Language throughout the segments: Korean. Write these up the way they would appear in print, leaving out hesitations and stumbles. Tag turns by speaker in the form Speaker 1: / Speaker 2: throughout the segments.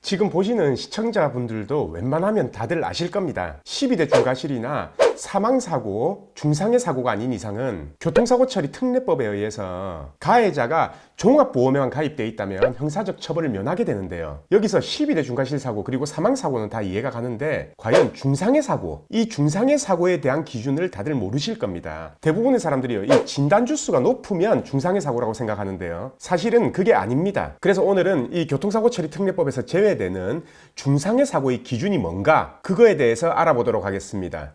Speaker 1: 지금 보시는 시청자분들도 웬만하면 다들 아실 겁니다. 12대 중과실이나 사망사고, 중상해 사고가 아닌 이상은 교통사고 처리 특례법에 의해서 가해자가 종합보험에만 가입되어 있다면 형사적 처벌을 면하게 되는데요. 여기서 12대 중과실 사고 그리고 사망사고는 다 이해가 가는데 과연 중상해 사고, 이 중상해 사고에 대한 기준을 다들 모르실 겁니다. 대부분의 사람들이요, 이 진단주수가 높으면 중상해 사고라고 생각하는데요. 사실은 그게 아닙니다. 그래서 오늘은 이 교통사고 처리 특례법에서 제외되는 중상해 사고의 기준이 뭔가, 그거에 대해서 알아보도록 하겠습니다.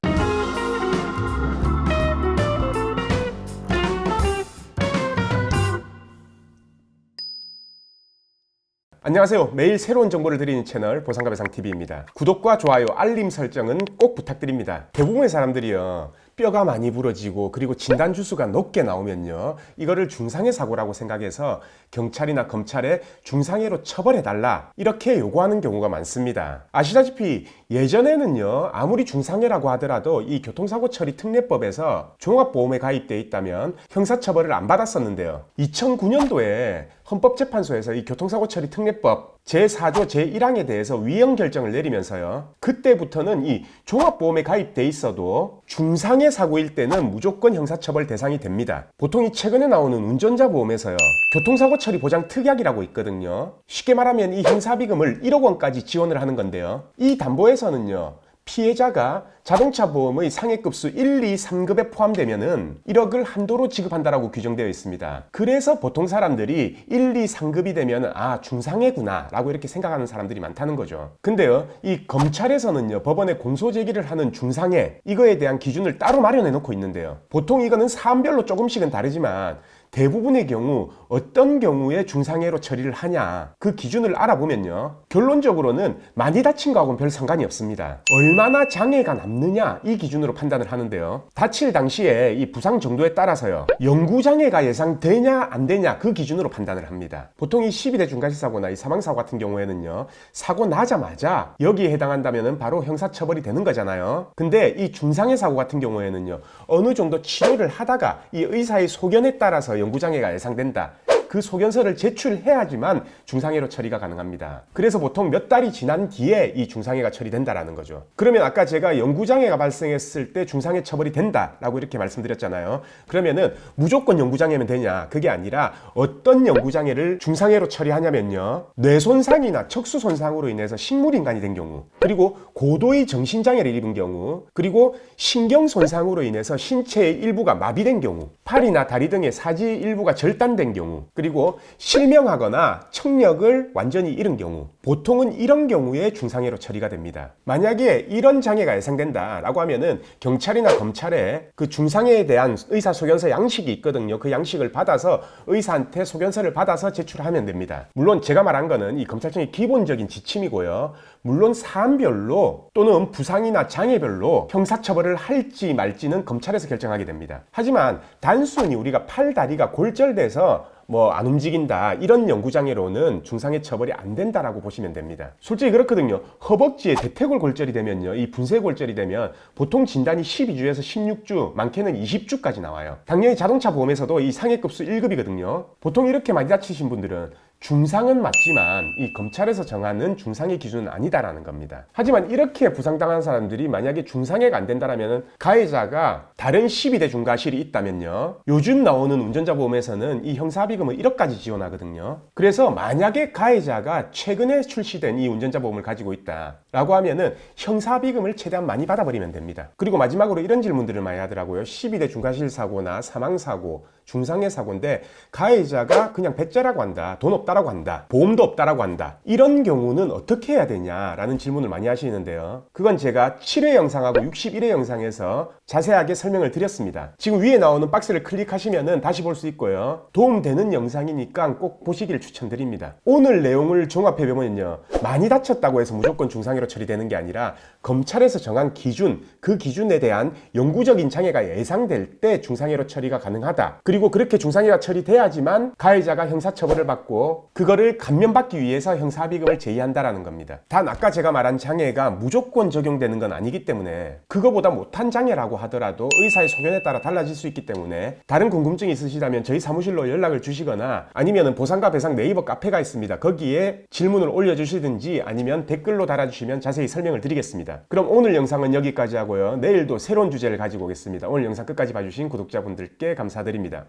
Speaker 1: 안녕하세요. 매일 새로운 정보를 드리는 채널 보상가배상TV입니다. 구독과 좋아요, 알림 설정은 꼭 부탁드립니다. 대부분의 사람들이요, 뼈가 많이 부러지고 그리고 진단주수가 높게 나오면요, 이거를 중상해 사고라고 생각해서 경찰이나 검찰에 중상해로 처벌해달라 이렇게 요구하는 경우가 많습니다. 아시다시피 예전에는요, 아무리 중상해라고 하더라도 이 교통사고 처리 특례법에서 종합보험에 가입되어 있다면 형사처벌을 안 받았었는데요. 2009년도에 헌법재판소에서 이 교통사고 처리 특례법 제4조 제1항에 대해서 위헌 결정을 내리면서요, 그때부터는 이 종합보험에 가입돼 있어도 중상해 사고일 때는 무조건 형사처벌 대상이 됩니다. 보통 이 최근에 나오는 운전자 보험에서요, 교통사고 처리 보장 특약이라고 있거든요. 쉽게 말하면 이 형사비금을 1억 원까지 지원을 하는 건데요, 이 담보에서는요, 피해자가 자동차 보험의 상해급수 1, 2, 3급에 포함되면은 1억을 한도로 지급한다라고 규정되어 있습니다. 그래서 보통 사람들이 1, 2, 3급이 되면 중상해구나 라고 이렇게 생각하는 사람들이 많다는 거죠. 근데요, 이 검찰에서는요, 법원에 공소 제기를 하는 중상해, 이거에 대한 기준을 따로 마련해 놓고 있는데요. 보통 이거는 사안별로 조금씩은 다르지만 대부분의 경우 어떤 경우에 중상해로 처리를 하냐, 그 기준을 알아보면요, 결론적으로는 많이 다친 거하고는 별 상관이 없습니다. 얼마나 장애가 남느냐, 이 기준으로 판단을 하는데요, 다칠 당시에 이 부상 정도에 따라서요, 영구장애가 예상되냐 안 되냐, 그 기준으로 판단을 합니다. 보통 이 12대 중과실 사고나 이 사망사고 같은 경우에는요, 사고 나자마자 여기에 해당한다면 바로 형사처벌이 되는 거잖아요. 근데 이 중상해 사고 같은 경우에는요, 어느 정도 치료를 하다가 이 의사의 소견에 따라서 영구장애가 예상된다, 그 소견서를 제출해야지만 중상해로 처리가 가능합니다. 그래서 보통 몇 달이 지난 뒤에 이 중상해가 처리된다라는 거죠. 그러면 아까 제가 영구장애가 발생했을 때 중상해 처벌이 된다라고 이렇게 말씀드렸잖아요. 그러면은 무조건 영구장애면 되냐? 그게 아니라 어떤 영구장애를 중상해로 처리하냐면요, 뇌손상이나 척수손상으로 인해서 식물인간이 된 경우, 그리고 고도의 정신장애를 입은 경우, 그리고 신경손상으로 인해서 신체의 일부가 마비된 경우, 팔이나 다리 등의 사지 일부가 절단된 경우, 그리고 실명하거나 청력을 완전히 잃은 경우, 보통은 이런 경우에 중상해로 처리가 됩니다. 만약에 이런 장애가 예상된다라고 하면은 경찰이나 검찰에 그 중상해에 대한 의사소견서 양식이 있거든요. 그 양식을 받아서 의사한테 소견서를 받아서 제출하면 됩니다. 물론 제가 말한 거는 이 검찰청의 기본적인 지침이고요, 물론 사안별로 또는 부상이나 장애별로 형사처벌을 할지 말지는 검찰에서 결정하게 됩니다. 하지만 단순히 우리가 팔, 다리가 골절돼서 안 움직인다, 이런 영구장애로는 중상해 처벌이 안 된다라고 보시면 됩니다. 솔직히 그렇거든요. 허벅지에 대퇴골 골절이 되면요, 이 분쇄 골절이 되면 보통 진단이 12주에서 16주, 많게는 20주까지 나와요. 당연히 자동차 보험에서도 이 상해급수 1급이거든요. 보통 이렇게 많이 다치신 분들은 중상은 맞지만 이 검찰에서 정하는 중상해 기준은 아니다라는 겁니다. 하지만 이렇게 부상당한 사람들이 만약에 중상해가 안 된다라면 가해자가 다른 12대 중과실이 있다면요, 요즘 나오는 운전자 보험에서는 이 형사비금을 1억까지 지원하거든요. 그래서 만약에 가해자가 최근에 출시된 이 운전자 보험을 가지고 있다라고 하면은 형사비금을 최대한 많이 받아버리면 됩니다. 그리고 마지막으로 이런 질문들을 많이 하더라고요. 12대 중과실 사고나 사망사고, 중상해 사고인데 가해자가 그냥 배째라고 한다, 돈 없다라고 한다, 보험도 없다라고 한다, 이런 경우는 어떻게 해야 되냐라는 질문을 많이 하시는데요, 그건 제가 7회 영상하고 61회 영상에서 자세하게 설명을 드렸습니다. 지금 위에 나오는 박스를 클릭하시면 다시 볼 수 있고요, 도움되는 영상이니까 꼭 보시기를 추천드립니다. 오늘 내용을 종합해보면요, 많이 다쳤다고 해서 무조건 중상해로 처리되는 게 아니라 검찰에서 정한 기준, 그 기준에 대한 영구적인 장애가 예상될 때 중상해로 처리가 가능하다, 그리고 그리고 그렇게 중상해가 처리돼야지만 가해자가 형사처벌을 받고 그거를 감면받기 위해서 형사합의금을 제의한다라는 겁니다. 단 아까 제가 말한 장애가 무조건 적용되는 건 아니기 때문에 그거보다 못한 장애라고 하더라도 의사의 소견에 따라 달라질 수 있기 때문에 다른 궁금증이 있으시다면 저희 사무실로 연락을 주시거나 아니면 보상과 배상 네이버 카페가 있습니다. 거기에 질문을 올려주시든지 아니면 댓글로 달아주시면 자세히 설명을 드리겠습니다. 그럼 오늘 영상은 여기까지 하고요. 내일도 새로운 주제를 가지고 오겠습니다. 오늘 영상 끝까지 봐주신 구독자분들께 감사드립니다.